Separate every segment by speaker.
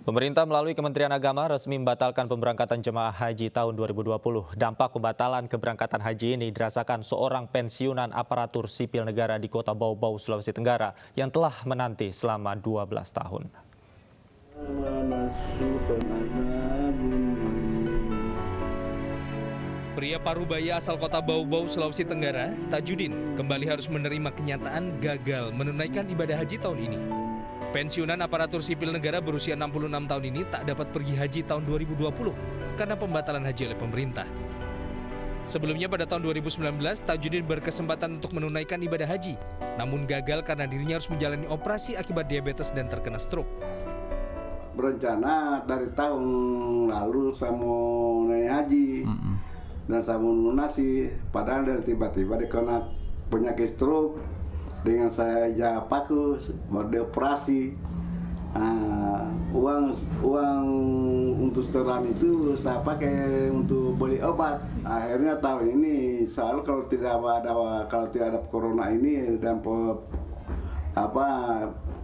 Speaker 1: Pemerintah melalui Kementerian Agama resmi membatalkan pemberangkatan jemaah haji tahun 2020. Dampak pembatalan keberangkatan haji ini dirasakan seorang pensiunan aparatur sipil negara di Kota Bau-Bau, Sulawesi Tenggara yang telah menanti selama 12 tahun.
Speaker 2: Pria parubaya asal Kota Bau-Bau, Sulawesi Tenggara, Tajudin, kembali harus menerima kenyataan gagal menunaikan ibadah haji tahun ini. Pensiunan aparatur sipil negara berusia 66 tahun ini tak dapat pergi haji tahun 2020 karena pembatalan haji oleh pemerintah. Sebelumnya pada tahun 2019, Tajudin berkesempatan untuk menunaikan ibadah haji, namun gagal karena dirinya harus menjalani operasi akibat diabetes dan terkena stroke.
Speaker 3: Berencana dari tahun lalu saya mau naik haji dan saya mau lunasi, padahal dari tiba-tiba dikena penyakit stroke. Dengan saya jaga paku, mau dioperasi, uang untuk setoran itu saya pakai untuk beli obat. Akhirnya tahun ini, soal kalau tidak ada corona ini dan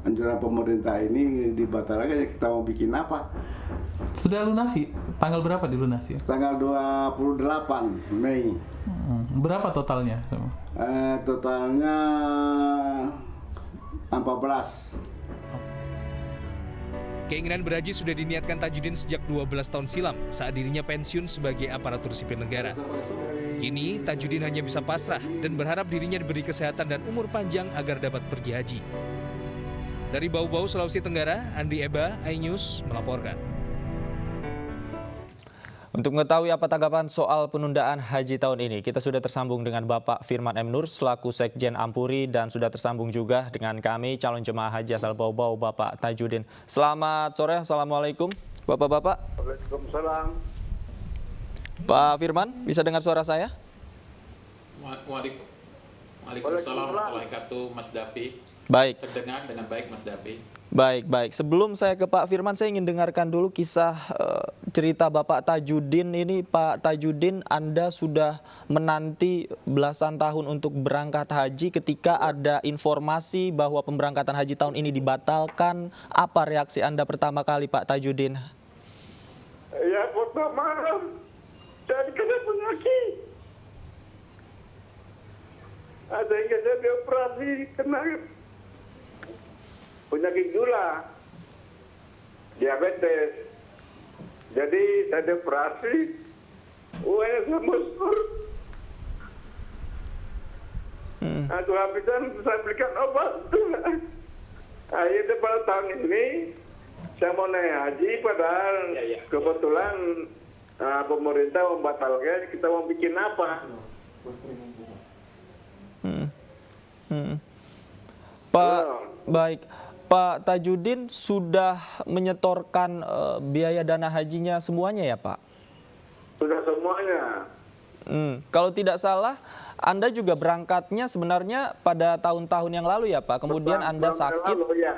Speaker 3: anjuran pemerintah ini dibatalkan, kita mau bikin apa?
Speaker 4: Sudah lunasi? Tanggal berapa dilunasi?
Speaker 3: Tanggal 28 Mei.
Speaker 4: Berapa totalnya?
Speaker 3: Totalnya 14.
Speaker 2: Keinginan berhaji sudah diniatkan Tajudin sejak 12 tahun silam saat dirinya pensiun sebagai aparatur sipil negara. Kini Tajudin hanya bisa pasrah dan berharap dirinya diberi kesehatan dan umur panjang agar dapat pergi haji. Dari Bau-Bau, Sulawesi Tenggara, Andi Eba, iNews melaporkan.
Speaker 1: Untuk mengetahui apa tanggapan soal penundaan haji tahun ini, kita sudah tersambung dengan Bapak Firman M. Nur selaku Sekjen Ampuri dan sudah tersambung juga dengan kami calon jemaah haji asal Bau-Bau, Bapak Tajudin. Selamat sore, Assalamualaikum Bapak-Bapak.
Speaker 3: Waalaikumsalam.
Speaker 1: Pak Firman, bisa dengar suara saya?
Speaker 5: Waalaikumsalam warahmatullahi wabarakatuh, Mas Dapi.
Speaker 1: Baik.
Speaker 5: Terdengar dengan baik, Mas Dapi.
Speaker 1: Baik. Sebelum saya ke Pak Firman, saya ingin dengarkan dulu kisah cerita Bapak Tajudin ini. Pak Tajudin, Anda sudah menanti belasan tahun untuk berangkat haji. Ketika ada informasi bahwa pemberangkatan haji tahun ini dibatalkan, apa reaksi Anda pertama kali, Pak Tajudin?
Speaker 6: Ya, pertama saya kena penyakit. Sehingga saya dioperasi kena penyakit gula, diabetes. Jadi saya dioperasi, uangnya saya musur. Aku habisan saya belikan obat. Akhirnya pada tahun ini saya mau naik haji, padahal kebetulan pemerintah membatalkan. Kita mau bikin apa?
Speaker 1: Baik, Pak Tajudin sudah menyetorkan biaya dana hajinya semuanya ya, Pak?
Speaker 6: Sudah semuanya.
Speaker 1: Kalau tidak salah, Anda juga berangkatnya sebenarnya pada tahun-tahun yang lalu ya, Pak? Kemudian Anda sakit.
Speaker 6: Lalu, ya.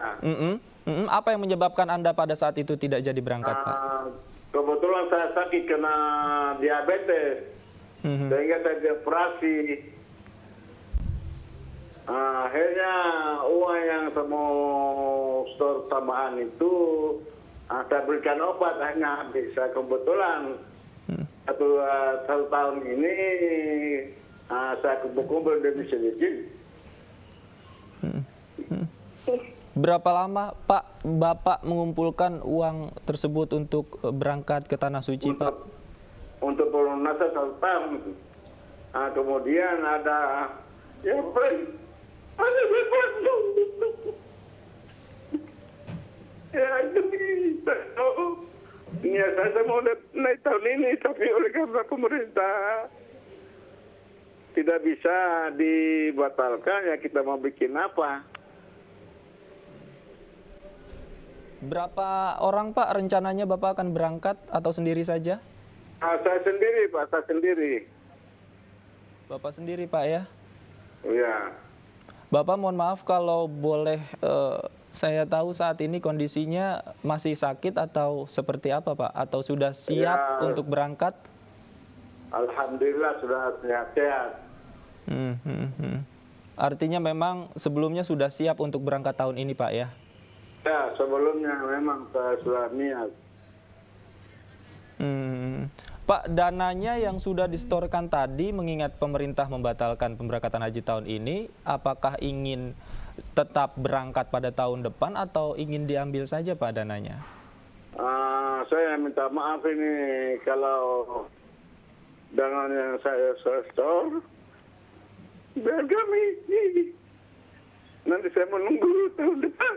Speaker 1: Apa yang menyebabkan Anda pada saat itu tidak jadi berangkat, Pak?
Speaker 6: Kebetulan saya sakit kena diabetes, sehingga saya dioperasi. Akhirnya uang yang mau store tambahan itu saya berikan obat hanya habis. Saya kebetulan satu tahun ini saya kumpul-kumpul demi sedikit.
Speaker 1: Berapa lama Pak Bapak mengumpulkan uang tersebut untuk berangkat ke Tanah Suci, Pak?
Speaker 6: Untuk pelunasan 1 tahun. Kemudian ada ada beban. Ya, saya mau naik tahun ini, tapi oleh karena pemerintah tidak bisa dibatalkan, ya kita mau bikin apa?
Speaker 1: Berapa orang, Pak, rencananya Bapak akan berangkat atau sendiri saja?
Speaker 6: Saya sendiri, Pak, saya sendiri.
Speaker 1: Bapak sendiri, Pak, ya?
Speaker 6: Ya.
Speaker 1: Bapak mohon maaf kalau boleh saya tahu saat ini kondisinya masih sakit atau seperti apa, Pak? Atau sudah siap untuk berangkat?
Speaker 6: Alhamdulillah sudah sehat-sehat.
Speaker 1: Artinya memang sebelumnya sudah siap untuk berangkat tahun ini, Pak, ya?
Speaker 6: Ya, sebelumnya memang saya sudah niat.
Speaker 1: Pak, dananya yang sudah disetorkan tadi mengingat pemerintah membatalkan pemberangkatan haji tahun ini, apakah ingin tetap berangkat pada tahun depan atau ingin diambil saja Pak dananya?
Speaker 6: Saya minta maaf ini kalau dana yang saya setor, biar kami nanti saya menunggu tahun depan.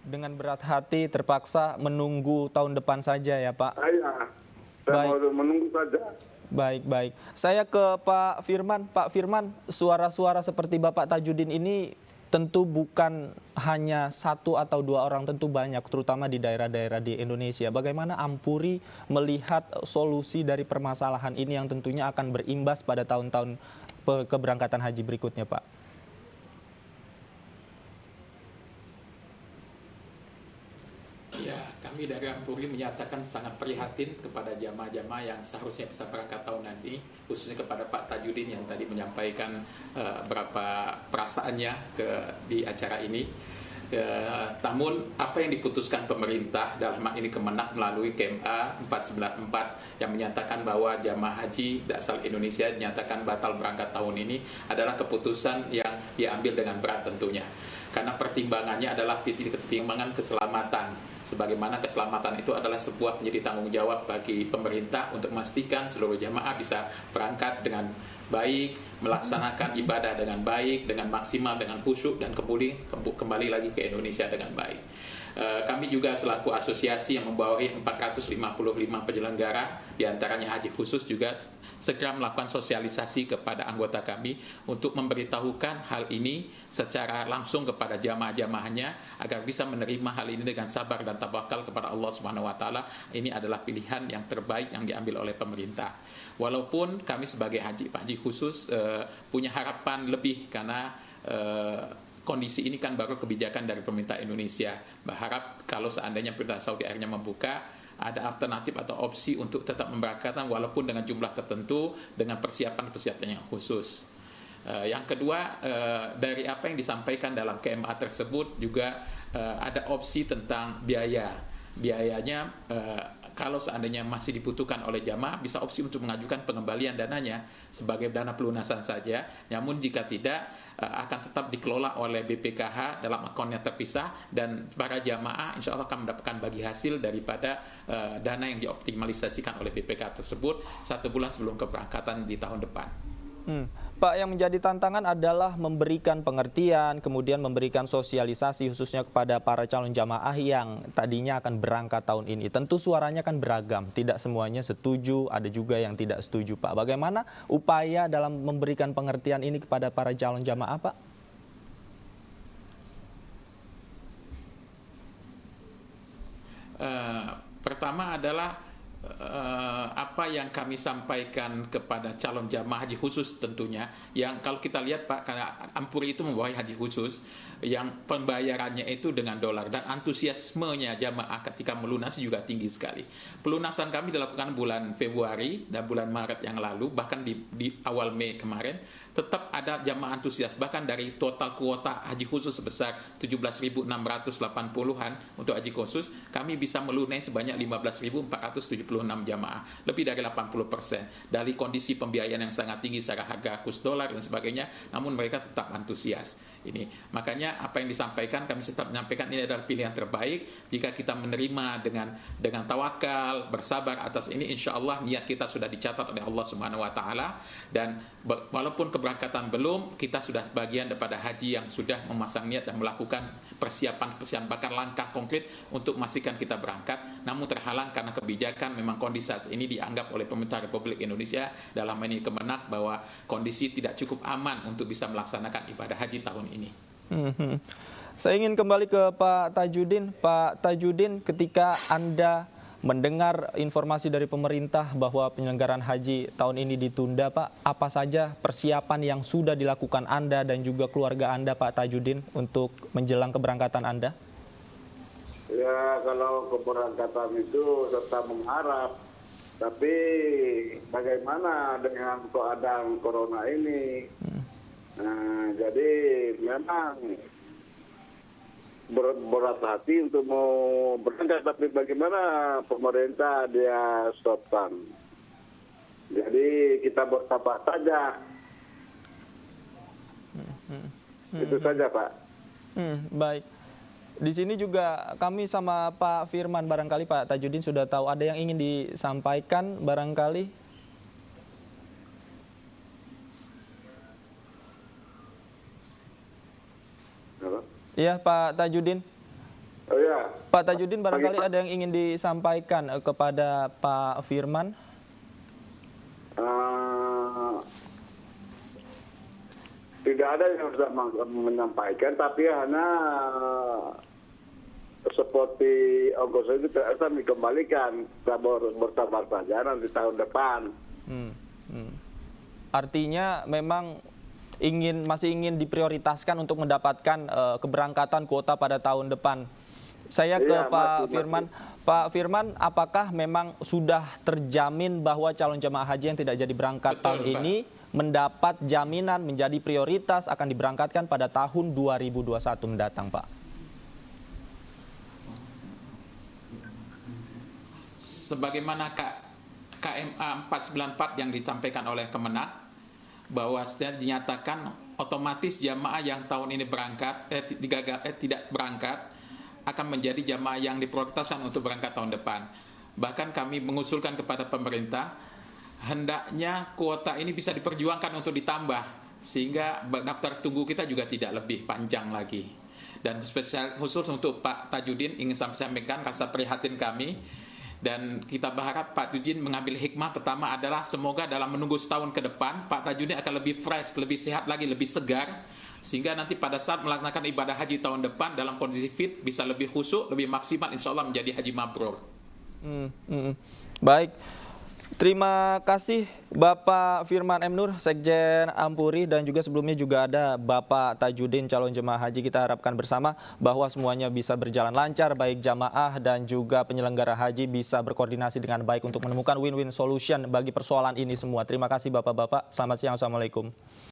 Speaker 1: Dengan berat hati terpaksa menunggu tahun depan saja ya Pak?
Speaker 6: Saya
Speaker 1: Baik.
Speaker 6: mau menunggu saja.
Speaker 1: Baik. Saya ke Pak Firman. Pak Firman, suara-suara seperti Bapak Tajudin ini tentu bukan hanya satu atau dua orang, tentu banyak, terutama di daerah-daerah di Indonesia. Bagaimana Ampuri melihat solusi dari permasalahan ini yang tentunya akan berimbas pada tahun-tahun keberangkatan haji berikutnya, Pak?
Speaker 5: Ya, kami dari Ampuri menyatakan sangat prihatin kepada jamaah-jamaah yang seharusnya bisa berangkat tahun nanti, khususnya kepada Pak Tajudin yang tadi menyampaikan berapa perasaannya di acara ini. Namun apa yang diputuskan pemerintah dalam hal ini Kemenak melalui KMA 494 yang menyatakan bahwa jamaah haji asal Indonesia dinyatakan batal berangkat tahun ini adalah keputusan yang diambil dengan berat tentunya. Karena pertimbangannya adalah pertimbangan keselamatan. Sebagaimana keselamatan itu adalah sebuah menjadi tanggung jawab bagi pemerintah untuk memastikan seluruh jamaah bisa berangkat dengan baik, melaksanakan ibadah dengan baik, dengan maksimal, dengan khusyuk, dan kembali lagi ke Indonesia dengan baik. Kami juga selaku asosiasi yang membawahi 455 penyelenggara, diantaranya haji khusus, juga segera melakukan sosialisasi kepada anggota kami untuk memberitahukan hal ini secara langsung kepada jamaah-jamaahnya agar bisa menerima hal ini dengan sabar dan tawakal kepada Allah Subhanahu wa taala. Ini adalah pilihan yang terbaik yang diambil oleh pemerintah. Walaupun kami sebagai haji khusus punya harapan lebih karena kondisi ini kan baru kebijakan dari pemerintah Indonesia. Berharap kalau seandainya pemerintah Saudi akhirnya membuka, ada alternatif atau opsi untuk tetap memberangkatkan walaupun dengan jumlah tertentu, dengan persiapan-persiapan yang khusus. Yang kedua, dari apa yang disampaikan dalam KMA tersebut juga ada opsi tentang biaya. Biayanya kalau seandainya masih dibutuhkan oleh jamaah, bisa opsi untuk mengajukan pengembalian dananya sebagai dana pelunasan saja. Namun jika tidak, akan tetap dikelola oleh BPKH dalam akunnya terpisah, dan para jamaah insya Allah akan mendapatkan bagi hasil daripada dana yang dioptimalisasikan oleh BPKH tersebut 1 bulan sebelum keberangkatan di tahun depan.
Speaker 1: Pak, yang menjadi tantangan adalah memberikan pengertian, kemudian memberikan sosialisasi khususnya kepada para calon jamaah yang tadinya akan berangkat tahun ini. Tentu suaranya kan beragam, tidak semuanya setuju, ada juga yang tidak setuju, Pak. Bagaimana upaya dalam memberikan pengertian ini kepada para calon jamaah, Pak?
Speaker 5: Pertama adalah apa yang kami sampaikan kepada calon jamaah haji khusus tentunya, yang kalau kita lihat Pak, karena Ampuri itu membawahi haji khusus yang pembayarannya itu dengan dolar, dan antusiasmenya jamaah ketika melunasi juga tinggi sekali. Pelunasan kami dilakukan bulan Februari dan bulan Maret yang lalu, bahkan di awal Mei kemarin tetap ada jamaah antusias, bahkan dari total kuota haji khusus sebesar 17.680-an untuk haji khusus, kami bisa melunai sebanyak 15.476 jamaah, lebih dari 80%. Dari kondisi pembiayaan yang sangat tinggi secara harga kurs dolar dan sebagainya, namun mereka tetap antusias. Ini makanya apa yang disampaikan, kami tetap menyampaikan ini adalah pilihan terbaik. Jika kita menerima dengan tawakal, bersabar atas ini, insya Allah niat kita sudah dicatat oleh Allah Subhanahu wa taala, dan walaupun keberangkatan belum, kita sudah bagian daripada haji yang sudah memasang niat dan melakukan persiapan bahkan langkah konkret untuk memastikan kita berangkat, namun terhalang karena kebijakan. Memang kondisi saat ini dianggap oleh pemerintah Republik Indonesia dalam ini Kemenak bahwa kondisi tidak cukup aman untuk bisa melaksanakan ibadah haji tahun ini.
Speaker 1: Saya ingin kembali ke Pak Tajudin. Pak Tajudin, ketika Anda mendengar informasi dari pemerintah bahwa penyelenggaraan haji tahun ini ditunda, Pak, apa saja persiapan yang sudah dilakukan Anda dan juga keluarga Anda, Pak Tajudin, untuk menjelang keberangkatan Anda?
Speaker 6: Ya, kalau keberangkatan itu tetap mengharap, tapi bagaimana dengan keadaan corona ini? Nah, jadi memang berat hati untuk mau berangkat, tapi bagaimana pemerintah dia stopkan. Jadi kita bersabar saja. Itu saja, Pak.
Speaker 1: Baik. Di sini juga kami sama Pak Firman, barangkali Pak Tajudin sudah tahu ada yang ingin disampaikan barangkali.
Speaker 6: Halo?
Speaker 1: Iya Pak Tajudin.
Speaker 6: Oh ya.
Speaker 1: Pak Tajudin barangkali ada yang ingin disampaikan kepada Pak Firman.
Speaker 6: Tidak ada yang bisa menyampaikan, tapi hanya seperti ongkos itu kami kembalikan. Kita bersabar saja nanti tahun depan.
Speaker 1: Artinya memang masih ingin diprioritaskan untuk mendapatkan keberangkatan kuota pada tahun depan. Saya ke Pak Firman. Pak Firman, apakah memang sudah terjamin bahwa calon jemaah haji yang tidak jadi berangkat tahun ini mendapat jaminan menjadi prioritas akan diberangkatkan pada tahun 2021 mendatang, Pak?
Speaker 5: Sebagaimana KMA 494 yang disampaikan oleh Kemenak, bahwa dinyatakan otomatis jamaah yang tahun ini tidak berangkat akan menjadi jamaah yang diprioritaskan untuk berangkat tahun depan. Bahkan kami mengusulkan kepada pemerintah, hendaknya kuota ini bisa diperjuangkan untuk ditambah, sehingga daftar tunggu kita juga tidak lebih panjang lagi. Dan spesial khusus untuk Pak Tajudin ingin sampaikan rasa prihatin kami, dan kita berharap Pak Tajudin mengambil hikmah. Pertama adalah semoga dalam menunggu setahun ke depan Pak Tajudin akan lebih fresh, lebih sehat lagi, lebih segar, sehingga nanti pada saat melaksanakan ibadah haji tahun depan dalam kondisi fit, bisa lebih khusyuk, lebih maksimal, insya Allah menjadi haji mabrur.
Speaker 1: Baik. Terima kasih Bapak Firman M. Nur, Sekjen Ampuri, dan juga sebelumnya juga ada Bapak Tajudin, calon jemaah haji. Kita harapkan bersama bahwa semuanya bisa berjalan lancar, baik jamaah dan juga penyelenggara haji bisa berkoordinasi dengan baik untuk menemukan win-win solution bagi persoalan ini semua. Terima kasih Bapak-Bapak, selamat siang, Assalamualaikum.